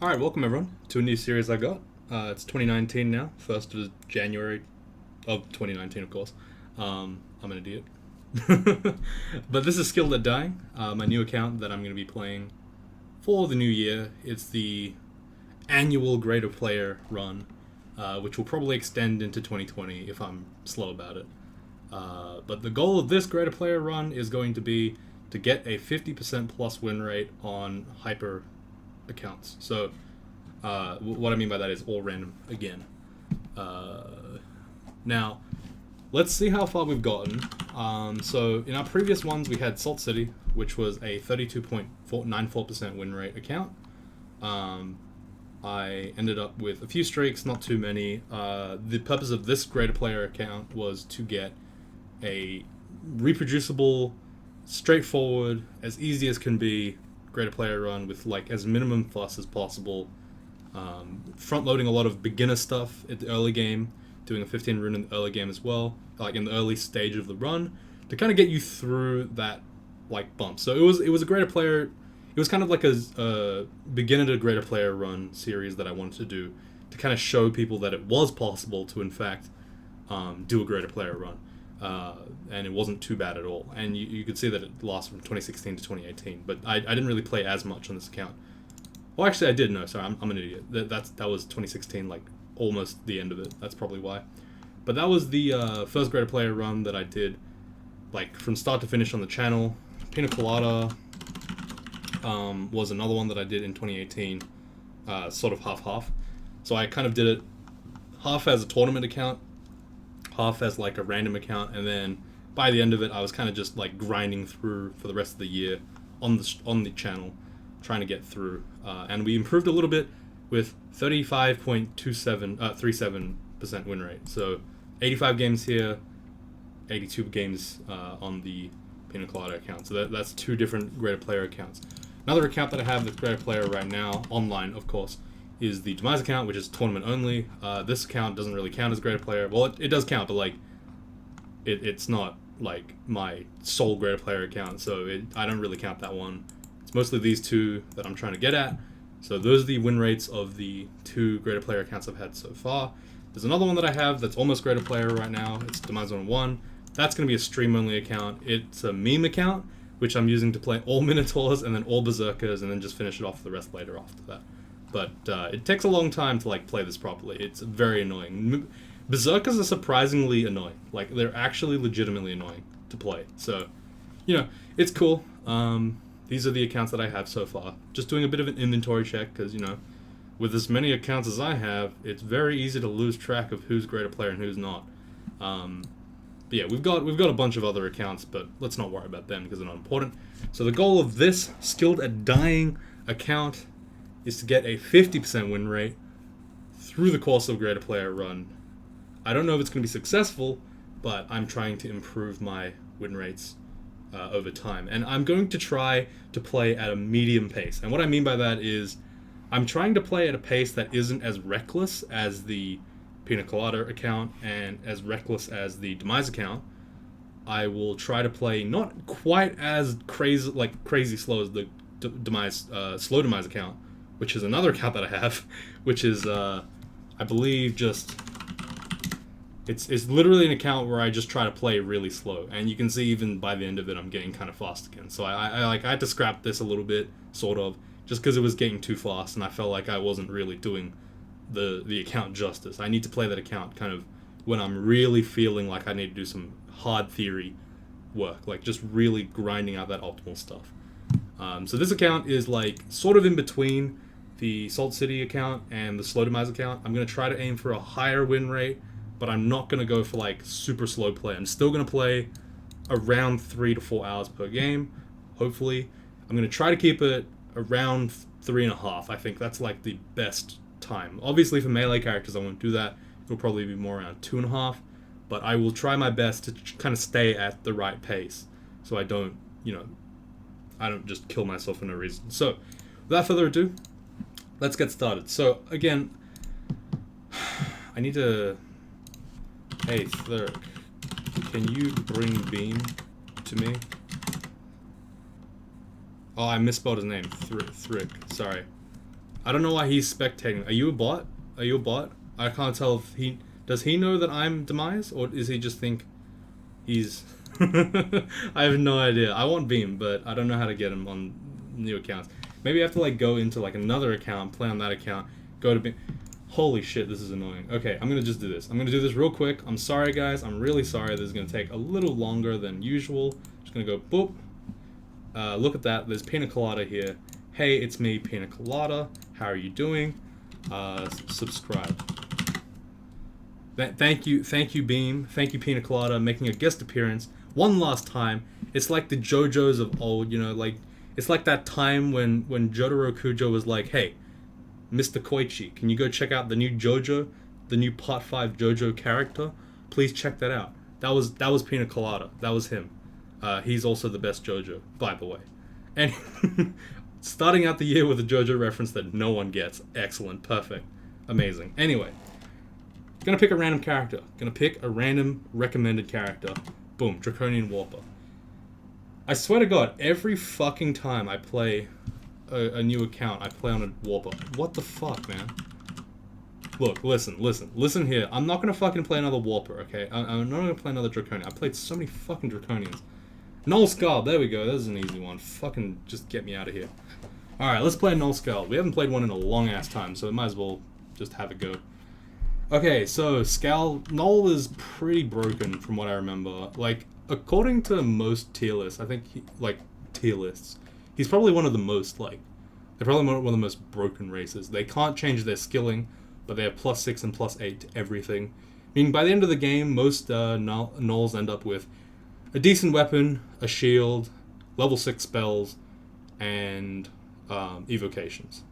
Alright, welcome everyone to a new series I got. It's 2019 now, 1st of January of 2019, of course. I'm an idiot. But this is Skilled at Dying, my new account that I'm going to be playing for the new year. It's the annual Greaterplayer run, which will probably extend into 2020 if I'm slow about it. But the goal of this Greaterplayer run is going to be to get a 50% plus win rate on hyper accounts. So, what I mean by that is all random again. Now, let's see how far we've gotten. So, in our previous ones, we had Salt City, which was a 32.94% win rate account. I ended up with a few streaks, not too many. The purpose of this Greaterplayer account was to get a reproducible, straightforward, as easy as can be Greaterplayer run with like as minimum fuss as possible. Front loading a lot of beginner stuff at the early game, doing a 15 rune in the early game as well, like in the early stage of the run, to kind of get you through that like bump. So it was a Greaterplayer. It was kind of like a beginner to Greaterplayer run series that I wanted to do to kind of show people that it was possible to in fact do a Greaterplayer run. And it wasn't too bad at all. And you could see that it lasted from 2016 to 2018. But I didn't really play as much on this account. Well, actually, I did. No, sorry, I'm an idiot. That was 2016, like almost the end of it. That's probably why. But that was the first Greaterplayer run that I did, like from start to finish on the channel. Pina Colada was another one that I did in 2018, sort of half-half. So I kind of did it half as a tournament account, half as like a random account, and then by the end of it I was kind of just like grinding through for the rest of the year on the channel, trying to get through, and we improved a little bit with 35.37% win rate. So 85 games here, 82 games on the Pina Colada account. So that's two different Greaterplayer accounts. Another account that I have that's Greaterplayer right now, online of course, is the Demise account, which is tournament only. This account doesn't really count as Greaterplayer. Well, it does count, but like, it's not like my sole Greaterplayer account, so I don't really count that one. It's mostly these two that I'm trying to get at. So those are the win rates of the two Greaterplayer accounts I've had so far. There's another one that I have that's almost Greaterplayer right now. It's Demise 101. That's going to be a stream-only account. It's a meme account, which I'm using to play all Minotaurs and then all Berserkers, and then just finish it off the rest later after that. But it takes a long time to like play this properly. It's very annoying. Berserkers are surprisingly annoying. Like, they're actually legitimately annoying to play. So, it's cool. These are the accounts that I have so far. Just doing a bit of an inventory check, because, with as many accounts as I have, it's very easy to lose track of who's Greaterplayer and who's not. But yeah, we've got a bunch of other accounts, but let's not worry about them because they're not important. So the goal of this Skilled at Dying account is to get a 50% win rate through the course of Greaterplayer run. I don't know if it's going to be successful, but I'm trying to improve my win rates over time. And I'm going to try to play at a medium pace. And what I mean by that is I'm trying to play at a pace that isn't as reckless as the Pina Colada account and as reckless as the Demise account. I will try to play not quite as crazy slow as the Demise, slow Demise account, which is another account that I have, which is, I believe, just... It's literally an account where I just try to play really slow, and you can see even by the end of it I'm getting kind of fast again. So I had to scrap this a little bit, sort of, just because it was getting too fast, and I felt like I wasn't really doing the account justice. I need to play that account kind of when I'm really feeling like I need to do some hard theory work, like just really grinding out that optimal stuff. So this account is like sort of in between the Salt City account and the Slow Demise account. I'm going to try to aim for a higher win rate, but I'm not going to go for like super slow play. I'm still going to play around 3 to 4 hours per game, hopefully. I'm going to try to keep it around 3.5. I think that's like the best time. Obviously for melee characters I won't do that. It'll probably be more around 2.5, but I will try my best to kind of stay at the right pace so I don't, I don't just kill myself for no reason. So, without further ado, let's get started. So, again, I need to... Hey, Thurk, can you bring Beam to me? Oh, I misspelled his name. Thrick, sorry. I don't know why he's spectating. Are you a bot? Are you a bot? I can't tell if he... Does he know that I'm Demise? Or does he just think he's... I have no idea. I want Beam, but I don't know how to get him on new accounts. Maybe I have to like go into like another account, play on that account, go to Beam... Holy shit, this is annoying. Okay, I'm gonna just do this. I'm gonna do this real quick. I'm sorry, guys. I'm really sorry. This is gonna take a little longer than usual. Just gonna go boop. Look at that. There's Pina Colada here. Hey, it's me, Pina Colada. How are you doing? Subscribe. Thank you, Beam. Thank you, Pina Colada, making a guest appearance one last time. It's like the JoJo's of old, you know, like it's like that time when Jotaro Kujo was like, "Hey, Mr. Koichi, can you go check out the new JoJo, the new Part 5 JoJo character? Please check that out." That was Pina Colada. That was him. He's also the best JoJo, by the way. And starting out the year with a JoJo reference that no one gets. Excellent. Perfect. Amazing. Anyway. Gonna pick a random character. Gonna pick a random recommended character. Boom. Draconian Warper. I swear to God, every fucking time I play a new account, I play on a Warper. What the fuck, man? Look, listen here. I'm not gonna fucking play another Warper, okay? I'm not gonna play another Draconian. I played so many fucking Draconians. Gnoll Skald, there we go. That was an easy one. Fucking just get me out of here. Alright, let's play Gnoll Skald. We haven't played one in a long ass time, so we might as well just have a go. Okay, so Skald, Gnoll is pretty broken from what I remember. Like, according to most tier lists, I think, tier lists, he's probably one of the most, they're probably one of the most broken races. They can't change their skilling, but they have +6 and +8 to everything. Meaning, by the end of the game, most Gnolls end up with a decent weapon, a shield, level 6 spells, and evocations.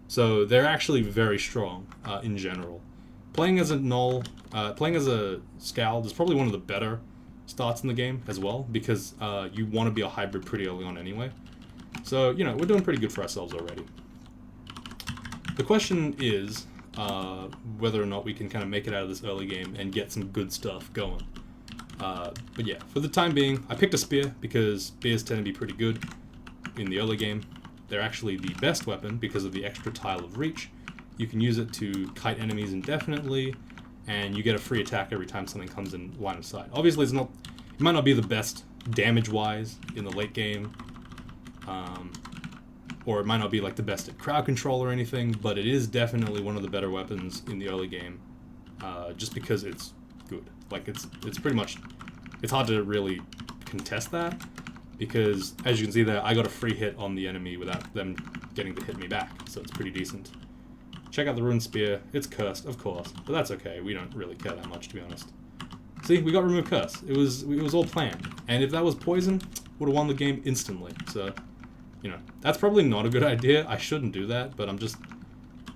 So they're actually very strong in general. Playing as a Gnoll, playing as a Skald is probably one of the better starts in the game as well, because you want to be a hybrid pretty early on anyway. So, you know, we're doing pretty good for ourselves already. The question is whether or not we can kind of make it out of this early game and get some good stuff going. But yeah, for the time being, I picked a spear because spears tend to be pretty good in the early game. They're actually the best weapon because of the extra tile of reach. You can use it to kite enemies indefinitely, and you get a free attack every time something comes in line of sight. Obviously, it might not be the best damage-wise in the late game, or it might not be like the best at crowd control or anything, but it is definitely one of the better weapons in the early game, just because it's good. Like, it's pretty much, it's hard to really contest that, because as you can see there, I got a free hit on the enemy without them getting to hit me back, so it's pretty decent. Check out the Rune Spear. It's cursed, of course, but that's okay. We don't really care that much, to be honest. See, we got Remove Curse. It was all planned, and if that was poison, would have won the game instantly. So, you know, that's probably not a good idea. I shouldn't do that, but I'm just,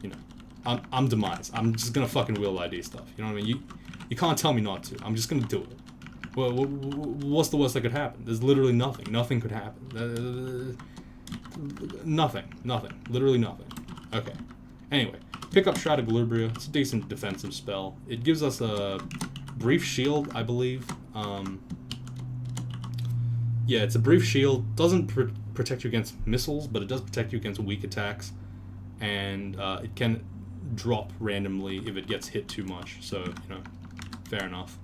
you know, I'm Demise. I'm just gonna fucking wheel ID stuff. You know what I mean? You can't tell me not to. I'm just gonna do it. Well, what's the worst that could happen? There's literally nothing. Nothing could happen. Nothing. Literally nothing. Okay. Anyway, pick up Shroud of Glubria. It's a decent defensive spell. It gives us a brief shield, I believe. Yeah, it's a brief shield. Doesn't protect you against missiles, but it does protect you against weak attacks. And it can drop randomly if it gets hit too much. So, you know, fair enough.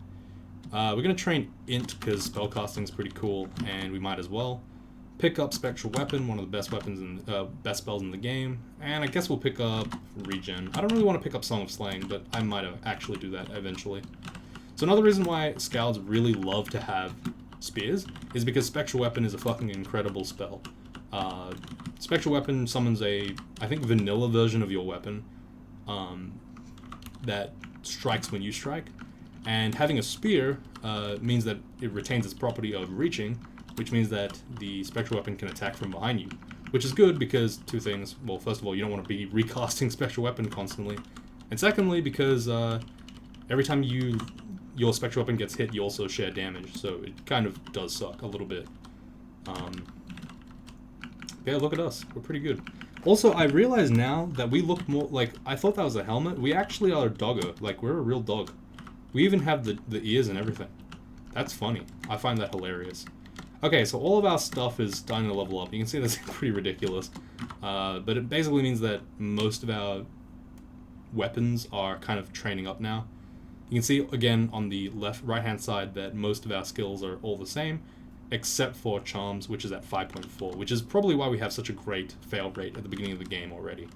We're going to train Int because spellcasting is pretty cool, and we might as well. Pick up Spectral Weapon, one of the best weapons and best spells in the game, and I guess we'll pick up Regen. I don't really want to pick up Song of Slaying, but I might actually do that eventually. So another reason why Skalds really love to have spears is because Spectral Weapon is a fucking incredible spell. Spectral Weapon summons I think, vanilla version of your weapon that strikes when you strike, and having a spear means that it retains its property of reaching, which means that the Spectral Weapon can attack from behind you, which is good because two things. Well, first of all, you don't want to be recasting Spectral Weapon constantly, and secondly, because every time your Spectral Weapon gets hit, you also share damage, so it kind of does suck a little bit. Yeah, look at us. We're pretty good. Also, I realize now that we look more like, I thought that was a helmet. We actually are a doggo. Like, we're a real dog. We even have the ears and everything. That's funny. I find that hilarious. Okay, so all of our stuff is starting to level up. You can see that's pretty ridiculous. But it basically means that most of our weapons are kind of training up now. You can see, again, on the right-hand side that most of our skills are all the same, except for Charms, which is at 5.4, which is probably why we have such a great fail rate at the beginning of the game already.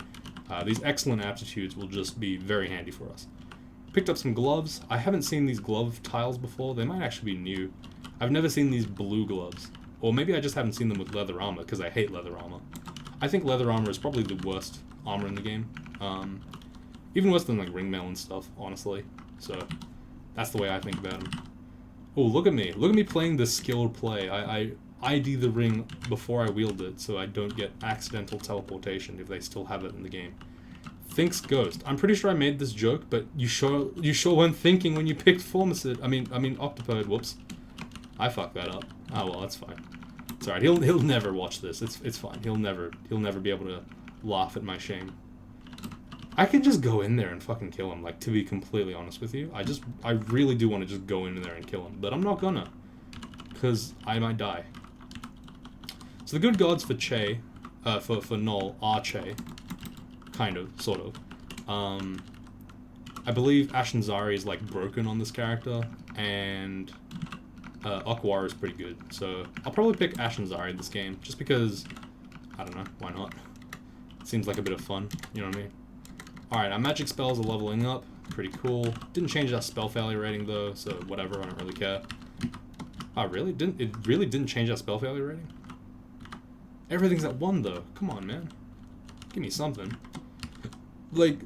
These excellent aptitudes will just be very handy for us. Picked up some gloves. I haven't seen these glove tiles before. They might actually be new. I've never seen these blue gloves. Or maybe I just haven't seen them with leather armor, because I hate leather armor. I think leather armor is probably the worst armor in the game. Even worse than like ringmail and stuff, honestly. So, that's the way I think about them. Oh, look at me. Look at me playing this skilled play. I ID the ring before I wield it, so I don't get accidental teleportation if they still have it in the game. Thinks Ghost. I'm pretty sure I made this joke, but you sure weren't thinking when you picked Formicid. I mean Octopode. Whoops. I fucked that up. Oh well, that's fine. It's alright. He'll never watch this. It's fine. He'll never be able to laugh at my shame. I could just go in there and fucking kill him, like, to be completely honest with you. I really do want to just go in there and kill him, but I'm not gonna. Because I might die. So the good gods for Che, for Gnoll are Che. Kind of, sort of. I believe Ashanzari is, like, broken on this character, and Akwar is pretty good. So I'll probably pick Ashanzari in this game, just because, I don't know, why not? It seems like a bit of fun, you know what I mean? Alright, our magic spells are leveling up. Pretty cool. Didn't change our spell failure rating though, so whatever, I don't really care. Oh, really? It really didn't change our spell failure rating? Everything's at 1 though. Come on, man. Give me something. Like,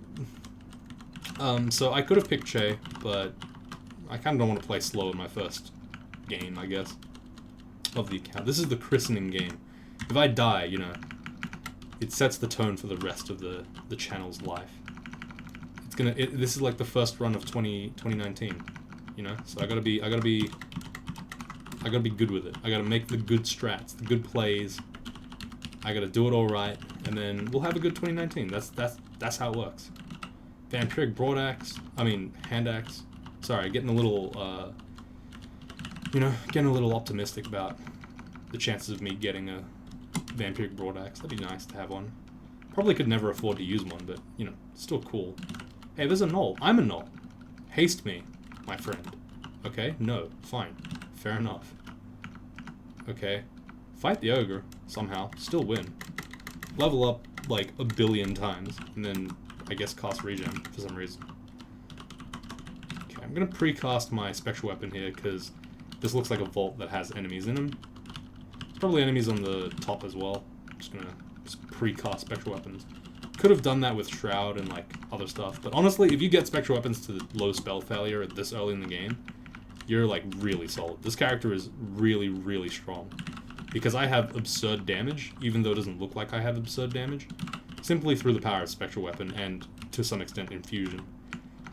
so I could have picked Che, but I kind of don't want to play slow in my first game, I guess, of the account. This is the christening game. If I die, you know, it sets the tone for the rest of the channel's life. This is like the first run of 2019, you know. So I gotta be good with it. I gotta make the good strats, the good plays. I gotta do it all right, and then we'll have a good 2019. That's how it works. Vampiric broadaxe. I mean hand axe. Sorry, getting a little getting a little optimistic about the chances of me getting a vampiric broadaxe. That'd be nice to have one. Probably could never afford to use one, but you know, still cool. Hey, there's a Gnoll. I'm a Gnoll. Haste me, my friend. Okay? No. Fine. Fair enough. Okay. Fight the ogre, somehow. Still win. Level up, like, 1 billion times. And then, I guess, cast regen for some reason. Okay, I'm gonna pre-cast my spectral weapon here, because this looks like a vault that has enemies in them. Probably enemies on the top as well. I'm just gonna pre-cast spectral weapons. Could have done that with Shroud and, like, other stuff. But honestly, if you get spectral weapons to the low spell failure at this early in the game, you're, like, really solid. This character is really, really strong. Because I have absurd damage, even though it doesn't look like I have absurd damage, simply through the power of spectral weapon and, to some extent, infusion.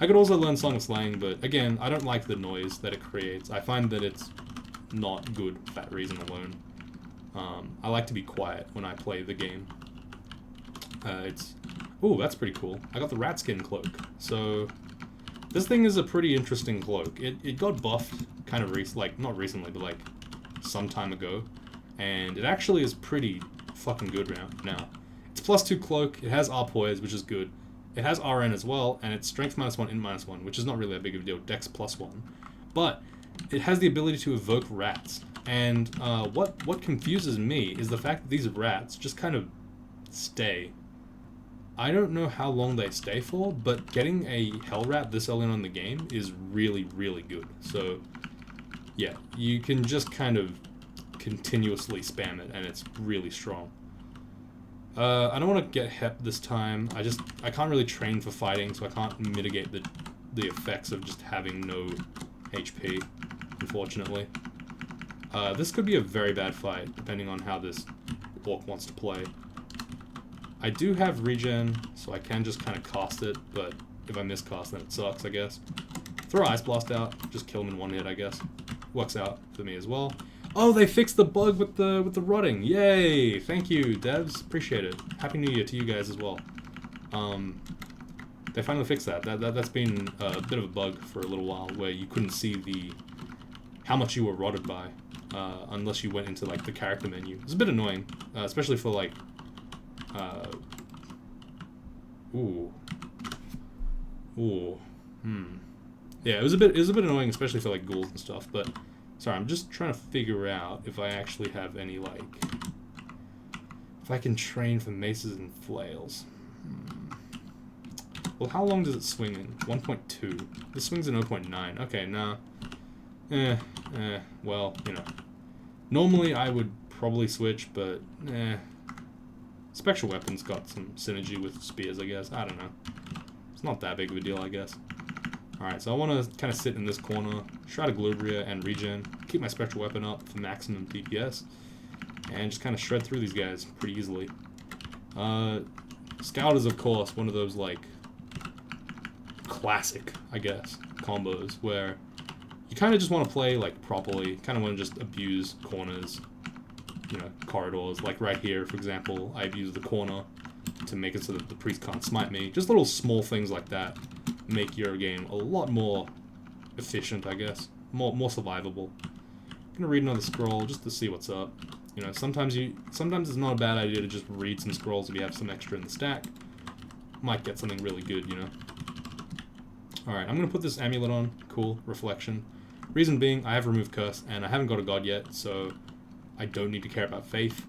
I could also learn Song of Slang, but, again, I don't like the noise that it creates. I find that it's not good for that reason alone. I like to be quiet when I play the game. Ooh, that's pretty cool. I got the rat skin cloak. So, this thing is a pretty interesting cloak. It got buffed kind of not recently, but like some time ago. And it actually is pretty fucking good now. It's +2 cloak, it has Arpoise, which is good. It has RN as well, and it's strength -1, int -1, which is not really that big of a deal, dex +1. But, it has the ability to evoke rats. And what confuses me is the fact that these rats just kind of stay. I don't know how long they stay for, but getting a hell rat this early on in the game is really, really good. So, yeah, you can just kind of continuously spam it, and it's really strong. I don't want to get hep this time. I can't really train for fighting, so I can't mitigate the effects of just having no HP, unfortunately. This could be a very bad fight, depending on how this orc wants to play. I do have regen, so I can just kind of cast it, but if I miscast, then it sucks, I guess. Throw Ice Blast out, just kill him in 1 hit, I guess. Works out for me as well. Oh, they fixed the bug with the rotting. Yay! Thank you, devs. Appreciate it. Happy New Year to you guys as well. They finally fixed that. That's been a bit of a bug for a little while, where you couldn't see how much you were rotted by, unless you went into like the character menu. It's a bit annoying, especially for like, yeah, it was a bit annoying, especially for like ghouls and stuff. But sorry, I'm just trying to figure out if I actually have any like, if I can train for maces and flails. Well, how long does it swing in? 1.2. This swings in 0.9. Okay, nah. Well, you know. Normally I would probably switch, but Spectral Weapon's got some synergy with spears, I guess. I don't know. It's not that big of a deal, I guess. Alright, so I want to kind of sit in this corner, Shroud of Globria and regen, keep my Spectral Weapon up for maximum DPS, and just kind of shred through these guys pretty easily. Skald is, of course, one of those, like, classic, I guess, combos where you kind of just want to play like properly, kind of want to just abuse corners, you know, corridors. Like right here, for example, I abuse the corner to make it so that the priest can't smite me. Just little small things like that make your game a lot more efficient, I guess, more survivable. I'm gonna read another scroll just to see what's up. You know, sometimes it's not a bad idea to just read some scrolls if you have some extra in the stack. Might get something really good, you know. Alright, I'm going to put this amulet on. Cool. Reflection. Reason being, I have removed curse, and I haven't got a god yet, so I don't need to care about faith.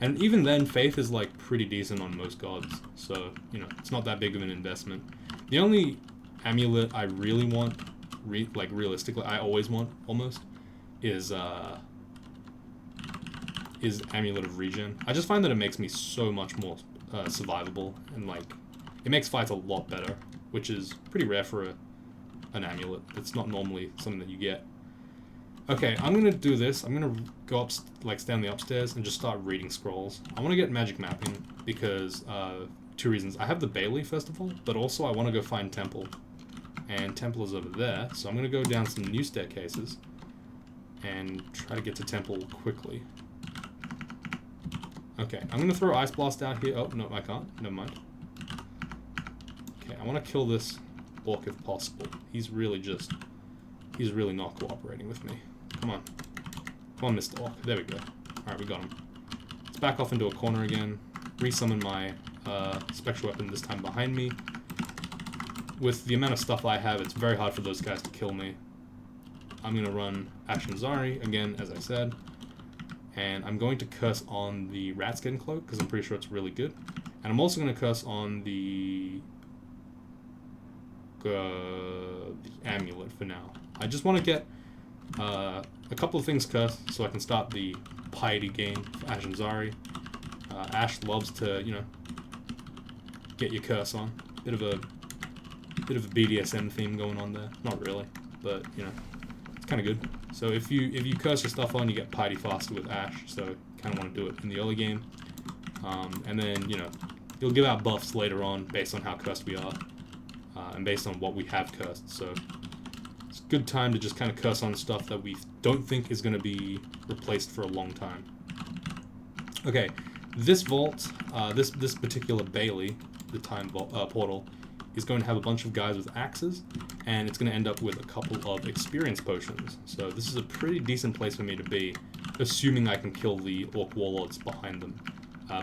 And even then, faith is, like, pretty decent on most gods, so, you know, it's not that big of an investment. The only amulet I really want, realistically, I always want, almost, is Amulet of Regen. I just find that it makes me so much more survivable, and, like, it makes fights a lot better, which is pretty rare for an amulet. It's not normally something that you get. Okay, I'm gonna do this. I'm gonna go up, like, stay on the upstairs and just start reading scrolls. I want to get magic mapping because two reasons. I have the Bailey, first of all, but also I want to go find Temple. And Temple is over there, so I'm gonna go down some new staircases and try to get to Temple quickly. Okay, I'm gonna throw Ice Blast out here. Oh, no, I can't. Never mind. I want to kill this orc if possible. He's really not cooperating with me. Come on. Come on, Mr. Orc. There we go. Alright, we got him. Let's back off into a corner again. Resummon my Spectral Weapon, this time behind me. With the amount of stuff I have, it's very hard for those guys to kill me. I'm going to run Ashen Zari, again, as I said. And I'm going to curse on the Rat Skin Cloak, because I'm pretty sure it's really good. And I'm also going to curse on the amulet for now. I just want to get a couple of things cursed so I can start the piety game for Ashen Zari. Ash loves to, you know, get your curse on. Bit of a BDSM theme going on there. Not really, but you know, it's kind of good. So if you curse your stuff on, you get piety faster with Ash. So kind of want to do it in the early game, and then, you know, you'll give out buffs later on based on how cursed we are. And based on what we have cursed, so it's a good time to just kind of curse on stuff that we don't think is going to be replaced for a long time. Okay, this vault, this particular Bailey, the time portal, is going to have a bunch of guys with axes, and it's going to end up with a couple of experience potions. So this is a pretty decent place for me to be, assuming I can kill the orc warlords behind them,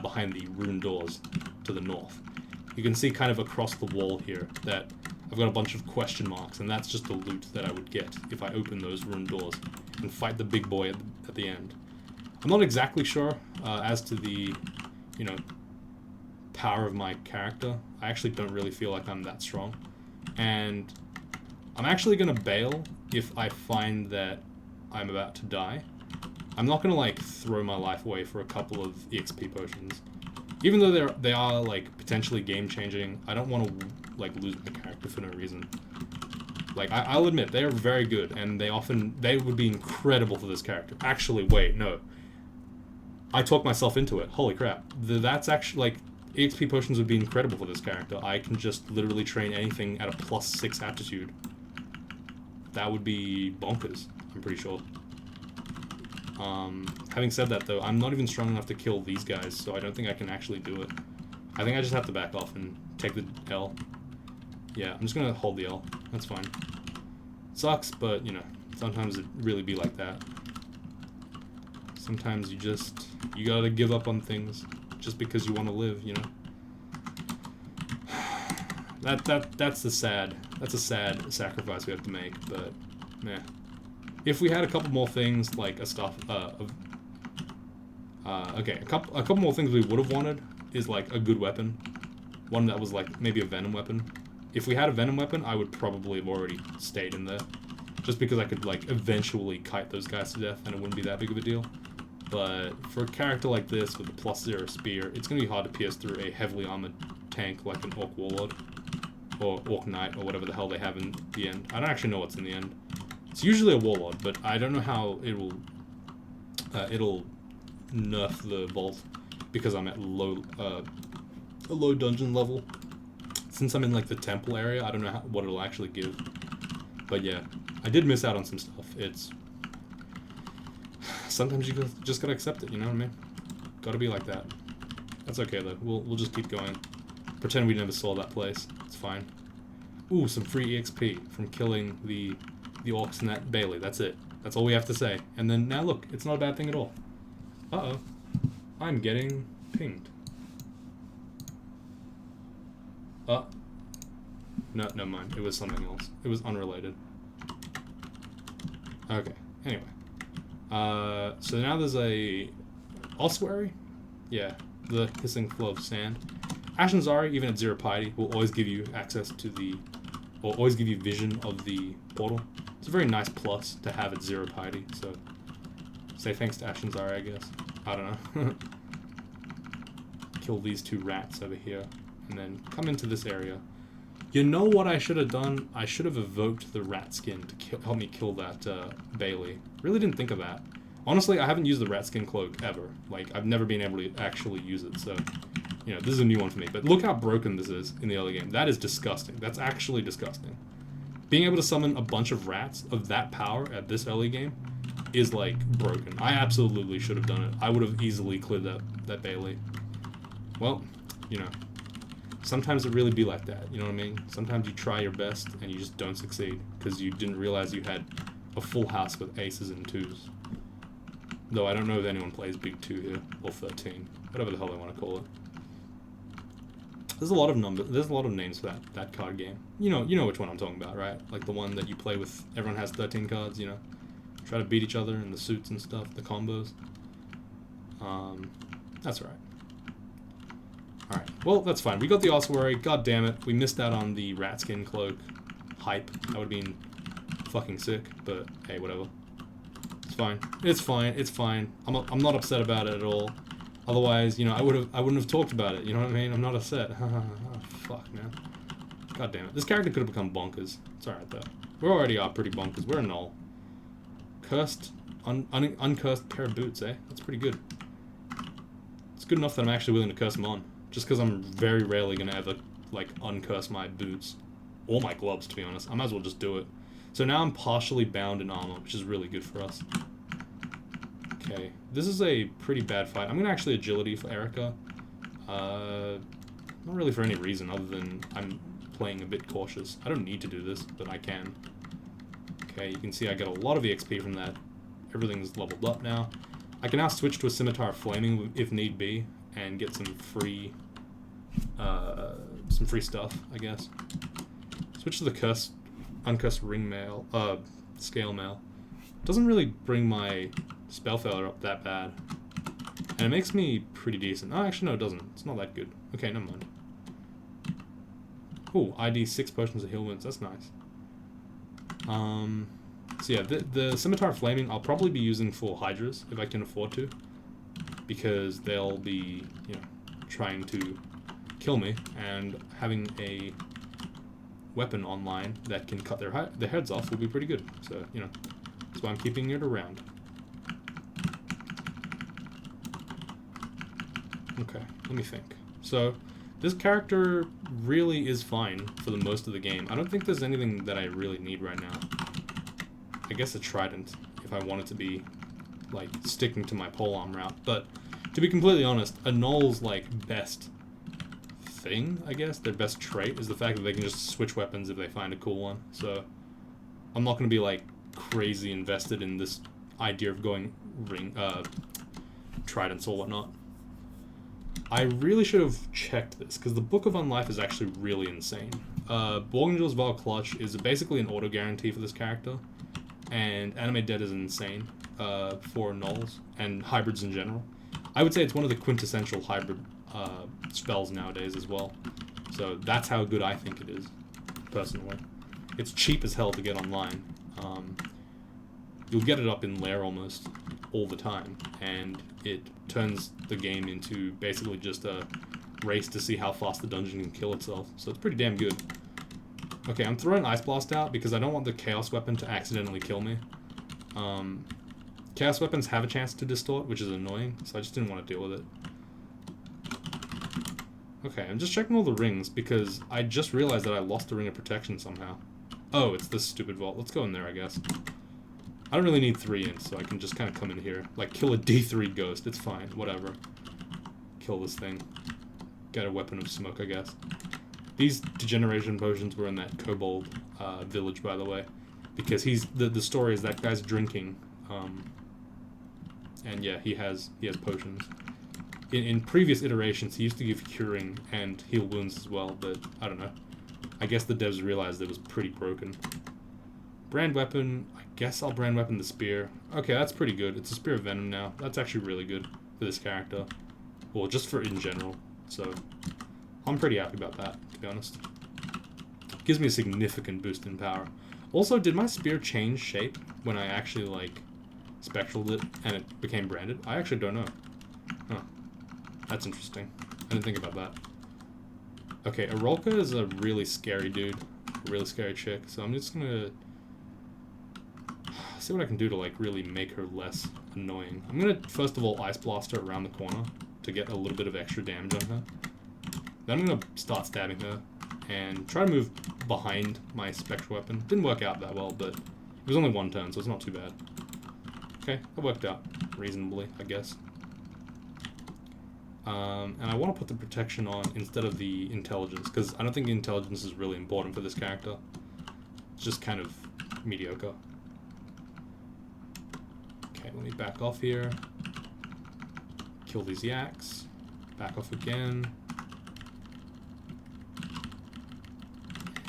behind the rune doors to the north. You can see kind of across the wall here that I've got a bunch of question marks, and that's just the loot that I would get if I open those rune doors and fight the big boy at the end. I'm not exactly sure as to the, you know, power of my character. I actually don't really feel like I'm that strong. And I'm actually going to bail if I find that I'm about to die. I'm not going to, like, throw my life away for a couple of EXP potions. Even though they are like potentially game changing, I don't want to like lose my character for no reason. Like I'll admit they are very good, and they would be incredible for this character. Actually, wait, no. I talked myself into it. Holy crap! That's actually like EXP potions would be incredible for this character. I can just literally train anything at a +6 aptitude. That would be bonkers. I'm pretty sure. Having said that, though, I'm not even strong enough to kill these guys, so I don't think I can actually do it. I think I just have to back off and take the L. Yeah, I'm just gonna hold the L. That's fine. Sucks, but, you know, Sometimes it really be like that. Sometimes you gotta give up on things just because you want to live, you know? That's a sad sacrifice we have to make, but meh. If we had a couple more things like a stuff okay, a couple more things we would have wanted is like a good weapon. One that was like maybe a venom weapon. If we had a venom weapon, I would probably have already stayed in there. Just because I could like eventually kite those guys to death and it wouldn't be that big of a deal. But for a character like this with a +0 spear, it's going to be hard to pierce through a heavily armored tank like an Orc Warlord. Or Orc Knight, or whatever the hell they have in the end. I don't actually know what's in the end. It's usually a Warlord, but I don't know how it'll nerf the Vault because I'm at a low dungeon level. Since I'm in like the temple area, I don't know what it'll actually give. But yeah, I did miss out on some stuff. It's sometimes you just gotta accept it. You know what I mean? Gotta be like that. That's okay though. We'll just keep going. Pretend we never saw that place. It's fine. Ooh, some free EXP from killing the orcs in that Bailey. That's it. That's all we have to say. And then now look, it's not a bad thing at all. Uh-oh. I'm getting pinged. No, never mind. It was something else. It was unrelated. Okay. Anyway. So now there's a ossuary? Yeah. The hissing flow of sand. Ashnzari, even at 0 piety, will always give you access to or always give you vision of the portal. It's a very nice plus to have at 0 piety, so say thanks to Ashnzari, I guess. I don't know. Kill these 2 rats over here, and then come into this area. You know what I should have done? I should have evoked the rat skin to help me kill that Bailey. Really didn't think of that. Honestly, I haven't used the rat skin cloak ever. Like, I've never been able to actually use it, so you know, this is a new one for me. But look how broken this is in the early game. That is disgusting. That's actually disgusting. Being able to summon a bunch of rats of that power at this early game is, like, broken. I absolutely should have done it. I would have easily cleared that Bailey. Well, you know, sometimes it really be like that. You know what I mean? Sometimes you try your best and you just don't succeed because you didn't realize you had a full house with aces and 2s. Though I don't know if anyone plays Big 2 here, or 13. Whatever the hell they want to call it. There's a lot of names for that card game. You know which one I'm talking about, right? Like the one that you play with, everyone has 13 cards, you know? Try to beat each other in the suits and stuff, the combos. That's right. Alright, well, that's fine. We got the ossuary, god damn it. We missed out on the rat skin cloak hype. That would have been fucking sick, but hey, whatever. It's fine. It's fine. It's fine. I'm not upset about it at all. Otherwise, you know, I wouldn't have talked about it. You know what I mean? I'm not upset. Oh, fuck, man. God damn it. This character could have become bonkers. It's alright, though. We already are pretty bonkers. We're a Gnoll. Cursed, uncursed pair of boots, eh? That's pretty good. It's good enough that I'm actually willing to curse them on. Just because I'm very rarely going to ever, like, uncurse my boots. Or my gloves, to be honest. I might as well just do it. So now I'm partially bound in armor, which is really good for us. Okay, this is a pretty bad fight. I'm going to actually agility for Erica. Not really for any reason other than I'm playing a bit cautious. I don't need to do this, but I can. Okay, you can see I get a lot of EXP from that. Everything's leveled up now. I can now switch to a Scimitar Flaming if need be and get some free stuff, I guess. Switch to the uncursed ring mail, scale mail. Doesn't really bring my spell failure up that bad. And it makes me pretty decent. Oh, actually, no, it doesn't. It's not that good. Okay, never mind. Ooh, ID 6 potions of heal wounds. That's nice. So yeah, the Scimitar Flaming I'll probably be using for Hydras, if I can afford to. Because they'll be, you know, trying to kill me. And having a weapon online that can cut their heads off will be pretty good. So, you know, that's why I'm keeping it around. Okay, let me think. So, this character really is fine for the most of the game. I don't think there's anything that I really need right now. I guess a trident, if I wanted to be, like, sticking to my polearm route. But, to be completely honest, a Gnoll's, like, best thing, I guess, their best trait is the fact that they can just switch weapons if they find a cool one. So, I'm not going to be, like, crazy invested in this idea of going tridents or whatnot. I really should have checked this, because the Book of Unlife is actually really insane. Borgenjul's Val Clutch is basically an auto guarantee for this character, and Anime Dead is insane for Gnolls and hybrids in general. I would say it's one of the quintessential hybrid spells nowadays as well. So that's how good I think it is, personally. It's cheap as hell to get online. You'll get it up in lair almost all the time, and it turns the game into basically just a race to see how fast the dungeon can kill itself. So it's pretty damn good. Okay, I'm throwing Ice Blast out because I don't want the Chaos Weapon to accidentally kill me. Chaos Weapons have a chance to distort, which is annoying, so I just didn't want to deal with it. Okay, I'm just checking all the rings because I just realized that I lost a ring of protection somehow. Oh, it's this stupid vault. Let's go in there, I guess. I don't really need 3 in, so I can just kind of come in here. Like, kill a D3 ghost. It's fine. Whatever. Kill this thing. Get a weapon of smoke, I guess. These degeneration potions were in that kobold village, by the way. Because he's... The story is that guy's drinking. And yeah, he has potions. In previous iterations, he used to give curing and heal wounds as well, but I don't know. I guess the devs realized it was pretty broken. Brand weapon, I guess I'll brand weapon the spear. Okay, that's pretty good. It's a spear of venom now. That's actually really good for this character. Well, just for in general. So, I'm pretty happy about that, to be honest. Gives me a significant boost in power. Also, did my spear change shape when I actually, like, spectraled it and it became branded? I actually don't know. Huh. That's interesting. I didn't think about that. Okay, Arolka is a really scary dude. A really scary chick. So I'm just gonna see what I can do to, like, really make her less annoying. I'm gonna, first of all, Ice Blast her around the corner to get a little bit of extra damage on her. Then I'm gonna start stabbing her and try to move behind my spectral weapon. Didn't work out that well, but it was only 1 turn, so it's not too bad. Okay, that worked out reasonably, I guess. And I want to put the protection on instead of the intelligence, because I don't think the intelligence is really important for this character. It's just kind of mediocre. Okay, let me back off here. Kill these yaks. Back off again.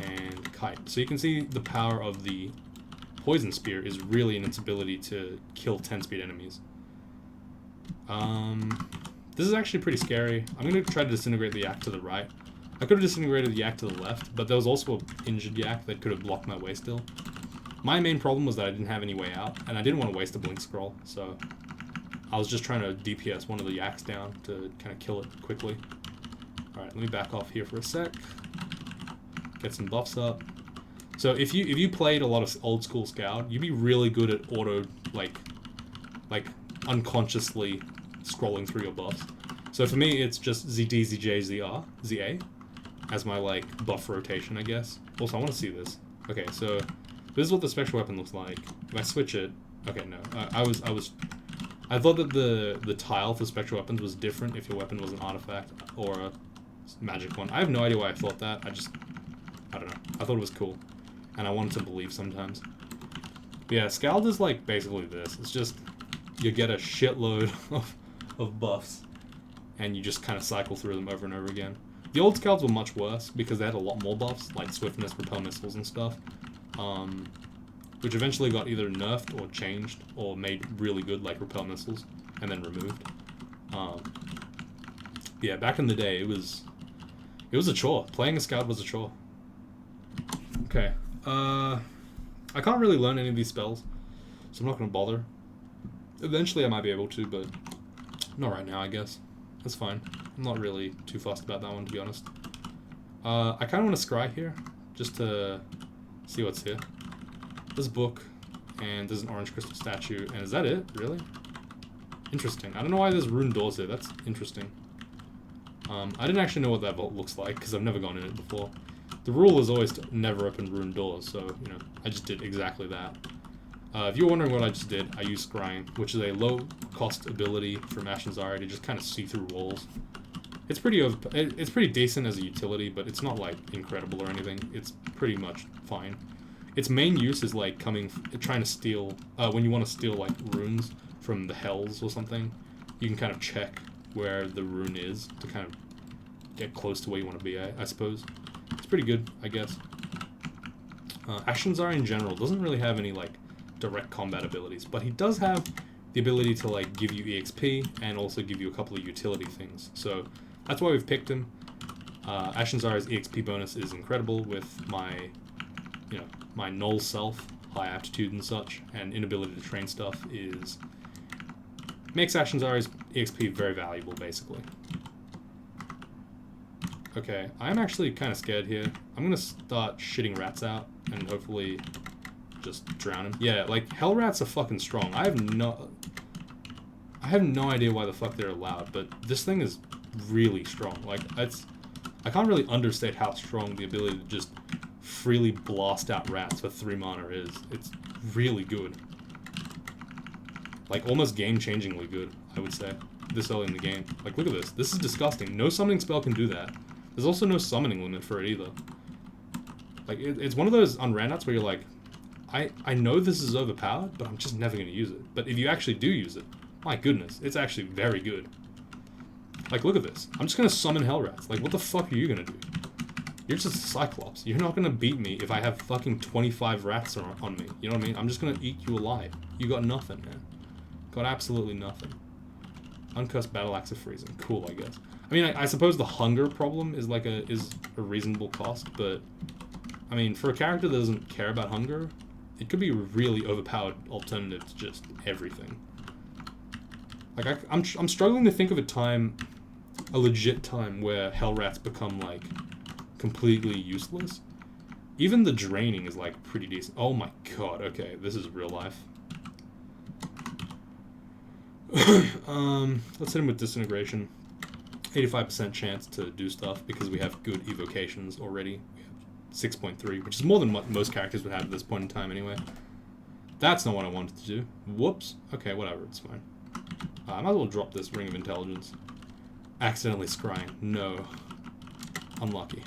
And kite. So you can see the power of the poison spear is really in its ability to kill 10-speed enemies. This is actually pretty scary. I'm going to try to disintegrate the yak to the right. I could have disintegrated the yak to the left, but there was also an injured yak that could have blocked my way still. My main problem was that I didn't have any way out, and I didn't want to waste a blink scroll, so I was just trying to DPS one of the yaks down to kind of kill it quickly. Alright, let me back off here for a sec. Get some buffs up. So if you played a lot of old school Skald, you'd be really good at auto, like unconsciously scrolling through your buffs. So for me, it's just ZD, ZJ, ZR, ZA as my, like, buff rotation, I guess. Also, I want to see this. Okay, so this is what the spectral weapon looks like. If I switch it, okay, no, I thought that the tile for spectral weapons was different if your weapon was an artifact or a magic one. I have no idea why I thought that. I don't know. I thought it was cool, and I wanted to believe sometimes. But yeah, Skald is like basically this. It's just you get a shitload of buffs, and you just kind of cycle through them over and over again. The old Skalds were much worse because they had a lot more buffs, like swiftness, repel missiles, and stuff, which eventually got either nerfed or changed or made really good, like repel missiles, and then removed. Yeah, back in the day, it was a chore. Playing a Skald was a chore. Okay, I can't really learn any of these spells, so I'm not going to bother. Eventually I might be able to, but not right now, I guess. That's fine. I'm not really too fussed about that one, to be honest. I kind of want to scry here, just to see what's here. There's a book, and there's an orange crystal statue, and is that it? Really? Interesting. I don't know why there's ruined doors here. That's interesting. I didn't actually know what that vault looks like, because I've never gone in it before. The rule is always to never open ruined doors, so, you know, I just did exactly that. If you're wondering what I just did, I used Scrying, which is a low-cost ability from Ashen Zarya to just kind of see through walls. It's pretty decent as a utility, but it's not, like, incredible or anything. It's pretty much fine. its main use is like trying to steal, when you want to steal like runes from the hells or something, you can kind of check where the rune is to kind of get close to where you want to be, I suppose. It's pretty good, I guess. Ashnzari in general doesn't really have any like direct combat abilities, but he does have the ability to like give you EXP and also give you a couple of utility things. So that's why we've picked him. Ashnzari's EXP bonus is incredible with my, you know, my Gnoll self, high aptitude and such, and inability to train stuff makes Ashnzari's EXP very valuable, basically. Okay, I'm actually kind of scared here. I'm gonna start shitting rats out and hopefully just drown him. Yeah, like hell rats are fucking strong. I have no idea why the fuck they're allowed, but this thing is really strong. Like I can't really understate how strong the ability to just freely blast out rats for 3 mana is. It's really good. Like almost game-changingly good, I would say, this early in the game. Like look at this. This is disgusting. No summoning spell can do that. There's also no summoning limit for it either. Like, it's one of those on randouts where you're like, I know this is overpowered, but I'm just never going to use it. But if you actually do use it, my goodness, it's actually very good. Like, look at this. I'm just going to summon hell rats. Like, what the fuck are you going to do? You're just a Cyclops. You're not going to beat me if I have fucking 25 rats on me. You know what I mean? I'm just going to eat you alive. You got nothing, man. Got absolutely nothing. Uncursed Battle Axe of Freezing. Cool, I guess. I mean, I suppose the hunger problem is like a reasonable cost, but I mean, for a character that doesn't care about hunger, it could be a really overpowered alternative to just everything. Like I'm struggling to think of a legit time where hell rats become like completely useless. Even the draining is like pretty decent. Oh my god. Okay, this is real life. Let's hit him with Disintegration. 85% chance to do stuff because we have good evocations already. We have 6.3, which is more than what most characters would have at this point in time anyway. That's not what I wanted to do. Whoops. Okay, whatever, it's fine. I might as well drop this Ring of Intelligence. Accidentally scrying. No. Unlucky.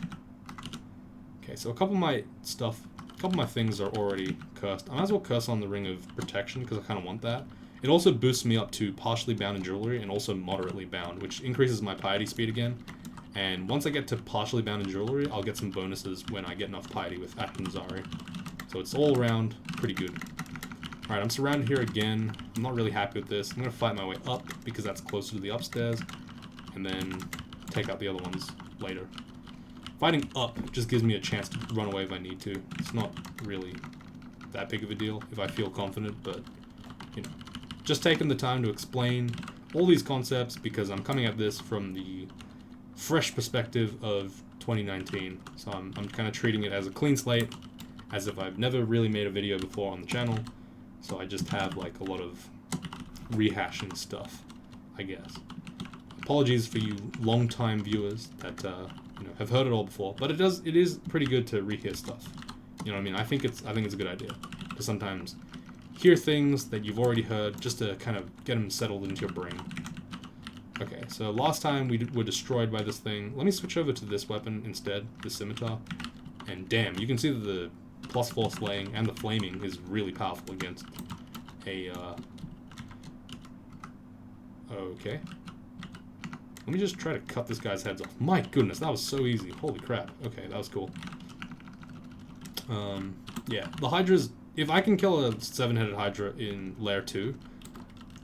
Okay, so a couple of my things are already cursed. I might as well curse on the Ring of Protection because I kind of want that. It also boosts me up to partially bound in jewelry and also moderately bound, which increases my piety speed again. And once I get to partially bound in jewelry, I'll get some bonuses when I get enough piety with Ashnzari. So it's all around pretty good. Alright, I'm surrounded here again. I'm not really happy with this. I'm going to fight my way up because that's closer to the upstairs. And then take out the other ones later. Fighting up just gives me a chance to run away if I need to. It's not really that big of a deal if I feel confident, but, you know. Just taking the time to explain all these concepts because I'm coming at this from the fresh perspective of 2019. So I'm kind of treating it as a clean slate, as if I've never really made a video before on the channel. So I just have like a lot of rehashing stuff, I guess. Apologies for you long-time viewers that you know, have heard it all before, but it is pretty good to rehear stuff. You know what I mean? I think it's a good idea to sometimes hear things that you've already heard just to kind of get them settled into your brain. Okay, so last time we were destroyed by this thing. Let me switch over to this weapon instead, the scimitar. And damn, you can see that the +4 slaying and the flaming is really powerful against a, okay. Let me just try to cut this guy's heads off. My goodness, that was so easy. Holy crap. Okay, that was cool. Yeah, the Hydra's... If I can kill a 7-headed Hydra in Lair 2,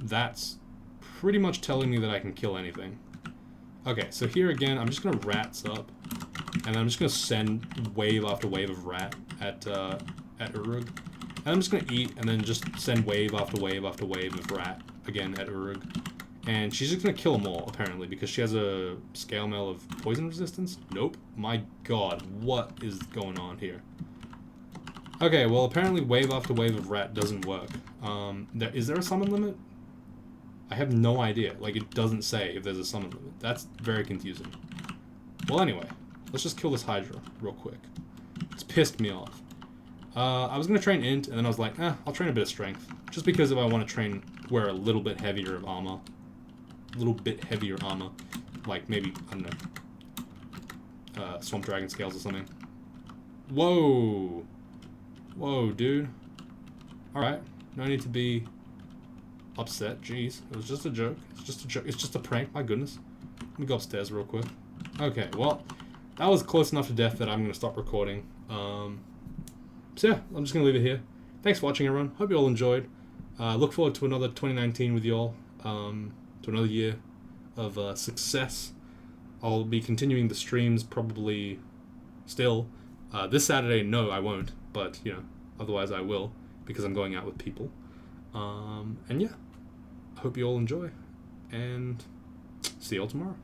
that's pretty much telling me that I can kill anything. Okay, so here again, I'm just going to rats up, and then I'm just going to send wave after wave of rat at Urug. And I'm just going to eat, and then just send wave after wave after wave of rat, again, at Urug. And she's just going to kill them all, apparently, because she has a scale mail of poison resistance. Nope. My god, what is going on here? Okay, well, apparently wave after wave of rat doesn't work. Is there a summon limit? I have no idea. Like, it doesn't say if there's a summon limit. That's very confusing. Well, anyway, let's just kill this Hydra real quick. It's pissed me off. I was going to train int, and then I was like, I'll train a bit of strength. Just because if I want to wear a little bit heavier of armor. Like, maybe, I don't know, Swamp Dragon Scales or something. Whoa! Whoa, dude. Alright. No need to be upset. Jeez. It was just a joke. It's just a joke. It's just a prank. My goodness. Let me go upstairs real quick. Okay, well, that was close enough to death that I'm going to stop recording. So yeah, I'm just going to leave it here. Thanks for watching, everyone. Hope you all enjoyed. Look forward to another 2019 with you all. To another year of success. I'll be continuing the streams probably still. This Saturday, no, I won't. But, you know, otherwise I will. Because I'm going out with people. And yeah, I hope you all enjoy. And see you all tomorrow.